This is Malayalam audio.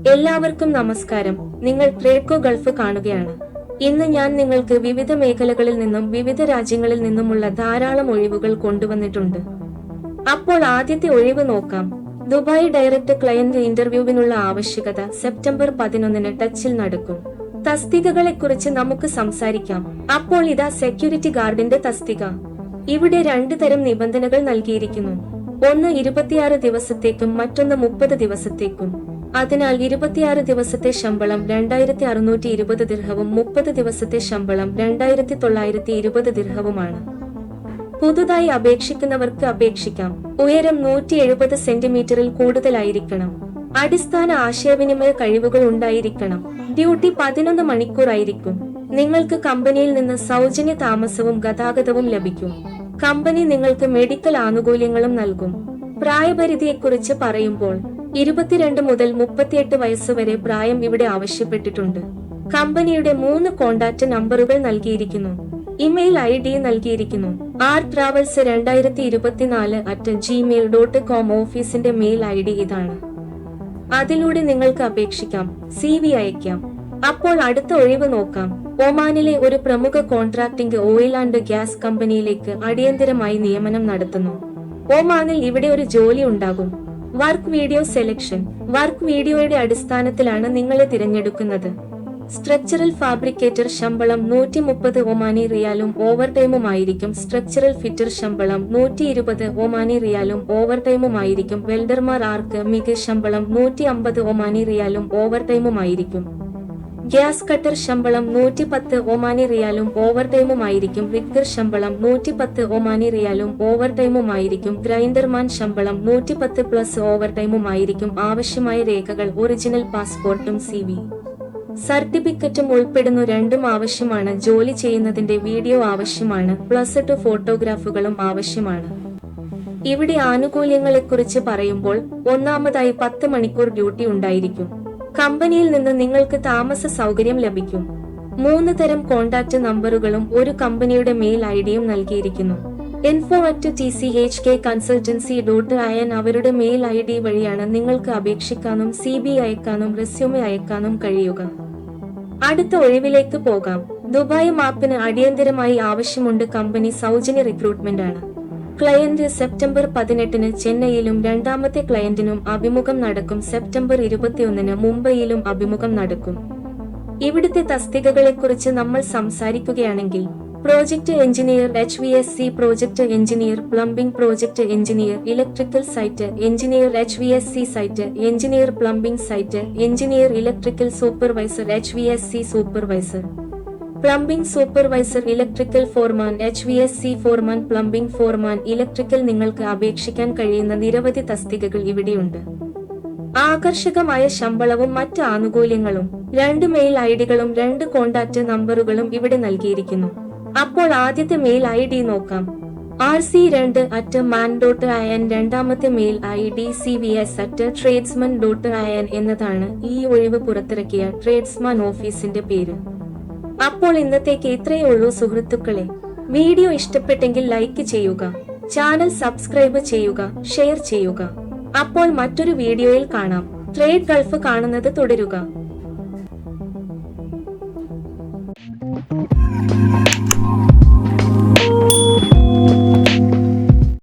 എല്ലാവർക്കും നമസ്കാരം. നിങ്ങൾ ട്രേഡ്കോ ഗൾഫ് കാണുകയാണ്. ഇന്ന് ഞാൻ നിങ്ങൾക്ക് വിവിധ മേഖലകളിൽ നിന്നും വിവിധ രാജ്യങ്ങളിൽ നിന്നുമുള്ള ധാരാളം ഒഴിവുകൾ കൊണ്ടുവന്നിട്ടുണ്ട്. അപ്പോൾ ആദ്യത്തെ ഒഴിവ് നോക്കാം. ദുബായ് ഡയറക്ട് ക്ലയന്റ് ഇന്റർവ്യൂവിനുള്ള ആവശ്യകത സെപ്റ്റംബർ 11 ടച്ചിൽ നടക്കും. തസ്തികകളെക്കുറിച്ച് നമുക്ക് സംസാരിക്കാം. അപ്പോൾ ഇതാ സെക്യൂരിറ്റി ഗാർഡിന്റെ തസ്തിക. ഇവിടെ 2 തരം നിബന്ധനകൾ നൽകിയിരിക്കുന്നു. ഒന്ന് 26 ദിവസത്തേക്കും മറ്റൊന്ന് 30 ദിവസത്തേക്കും. അതിനാൽ 26 ദിവസത്തെ ശമ്പളം 2620 ദിർഹവും 30 ദിവസത്തെ ശമ്പളം 2920 ദിർഹവുമാണ്. പുതുതായി അപേക്ഷിക്കുന്നവർക്ക് അപേക്ഷിക്കാം. ഉയരം 170 സെന്റിമീറ്ററിൽ കൂടുതലായിരിക്കണം. അടിസ്ഥാന ആശയവിനിമയ കഴിവുകൾ ഉണ്ടായിരിക്കണം. ഡ്യൂട്ടി 11 മണിക്കൂർ ആയിരിക്കും. നിങ്ങൾക്ക് കമ്പനിയിൽ നിന്ന് സൗജന്യ താമസവും ഗതാഗതവും ലഭിക്കും. കമ്പനി നിങ്ങൾക്ക് മെഡിക്കൽ ആനുകൂല്യങ്ങളും നൽകും. പ്രായപരിധിയെക്കുറിച്ച് പറയുമ്പോൾ 22 മുതൽ 38 വയസ്സുവരെ പ്രായം ഇവിടെ ആവശ്യപ്പെട്ടിട്ടുണ്ട്. കമ്പനിയുടെ 3 കോണ്ടാക്ട് നമ്പറുകൾ നൽകിയിരിക്കുന്നു. ഇമെയിൽ ID നൽകിയിരിക്കുന്നു. rtravels2024@gmail.com ഓഫീസിന്റെ മെയിൽ ID ഇതാണ്. അതിലൂടെ നിങ്ങൾക്ക് അപേക്ഷിക്കാം. CV അയക്കാം. അപ്പോൾ അടുത്ത ഒഴിവ് നോക്കാം. ഒമാനിലെ ഒരു പ്രമുഖ കോൺട്രാക്ടിംഗ് ഓയിൽ ആൻഡ് ഗ്യാസ് കമ്പനിയിലേക്ക് അടിയന്തരമായി നിയമനം നടത്തുന്നു. ഒമാനിൽ ഇവിടെ ഒരു ജോലി ഉണ്ടാകും. Work video selection. വർക്ക് വീഡിയോയുടെ അടിസ്ഥാനത്തിലാണ് നിങ്ങളെ തിരഞ്ഞെടുക്കുന്നത്. സ്ട്രക്ചറൽ ഫാബ്രിക്കേറ്റർ ശമ്പളം 130 ഒമാനി റിയാലും ഓവർടൈമുമായിരിക്കും. സ്ട്രക്ചറൽ ഫിറ്റർ ശമ്പളം 120 ഒമാനി റിയാലും ഓവർടൈമുമായിരിക്കും. വെൽഡർമാർ ആർക്ക് മിക ശമ്പളം 150 ഒമാനി റിയാലും ഓവർടൈമുമായിരിക്കും. ഗ്യാസ് കട്ടർ ശമ്പളം 110 ഒമാനി റിയാലും ഓവർടൈമുമായിരിക്കും. റിഗ്ഗർ ശമ്പളം 110 ഒമാനി റിയാലും ഓവർടൈമുമായിരിക്കും. ഗ്രൈൻഡർമാൻ ശമ്പളം 110 പ്ലസ് ഓവർടൈമുമായിരിക്കും. ആവശ്യമായ രേഖകൾ ഒറിജിനൽ പാസ്പോർട്ടും CV സർട്ടിഫിക്കറ്റും ഉൾപ്പെടുന്നു. രണ്ടും ആവശ്യമാണ്. ജോലി ചെയ്യുന്നതിന്റെ വീഡിയോ ആവശ്യമാണ്. +2 ഫോട്ടോഗ്രാഫുകളും ആവശ്യമാണ്. ഇവിടെ ആനുകൂല്യങ്ങളെക്കുറിച്ച് പറയുമ്പോൾ ഒന്നാമതായി 10 മണിക്കൂർ ഡ്യൂട്ടി ഉണ്ടായിരിക്കും. കമ്പനിയിൽ നിന്ന് നിങ്ങൾക്ക് താമസ സൗകര്യം ലഭിക്കും. 3 തരം കോണ്ടാക്ട് നമ്പറുകളും ഒരു കമ്പനിയുടെ മെയിൽ IDയും നൽകിയിരിക്കുന്നു. info@tchkconsultancy.in അവരുടെ മെയിൽ ID വഴിയാണ് നിങ്ങൾക്ക് അപേക്ഷിക്കാനും CV അയക്കാനും റെസ്യൂമെ അയക്കാനും കഴിയുക. അടുത്ത ഒഴിവിലേക്ക് പോകാം. ദുബായ് മാപ്പിന് അടിയന്തരമായി ആവശ്യമുണ്ട്. കമ്പനി സൗജന്യ റിക്രൂട്ട്മെന്റ് ആണ്. ക്ലയന്റ് സെപ്റ്റംബർ 18 ചെന്നൈയിലും രണ്ടാമത്തെ ക്ലയന്റിനും അഭിമുഖം നടക്കും. സെപ്റ്റംബർ 21 മുംബൈയിലും അഭിമുഖം നടക്കും. ഇവിടുത്തെ തസ്തികകളെക്കുറിച്ച് നമ്മൾ സംസാരിക്കുകയാണെങ്കിൽ project engineer HVAC, project engineer plumbing, project engineer electrical site engineer HVAC site engineer plumbing site engineer electrical supervisor HVAC supervisor plumbing supervisor electrical foreman HVAC foreman plumbing foreman electrical. നിങ്ങൾക്ക് അപേക്ഷിക്കാൻ കഴിയുന്ന നിരവധി തസ്തികകൾ ഇവിടെയുണ്ട്. ആകർഷകമായ ശമ്പളവും മറ്റ് ആനുകൂല്യങ്ങളും. 2 മെയിൽ IDകളും 2 കോണ്ടാക്ട് നമ്പറുകളും ഇവിടെ നൽകിയിരിക്കുന്നു. അപ്പോൾ ആദ്യത്തെ മെയിൽ ID നോക്കാം. rc2@man.in. രണ്ടാമത്തെ മെയിൽ ID cvs@tradesman.in എന്നതാണ്. ഈ ഒഴിവ് പുറത്തിറക്കിയ ട്രേഡ്സ്മാൻ ഓഫീസിന്റെ പേര്. അപ്പോൾ ഇന്നത്തേക്ക് ഇത്രയേ ഉള്ളൂ സുഹൃത്തുക്കളെ. വീഡിയോ ഇഷ്ടപ്പെട്ടെങ്കിൽ ലൈക്ക് ചെയ്യുക, ചാനൽ സബ്സ്ക്രൈബ് ചെയ്യുക, ഷെയർ ചെയ്യുക. അപ്പോൾ മറ്റൊരു വീഡിയോയിൽ കാണാം. ട്രേഡ് ഗൾഫ് കാണുന്നത് തുടരുക.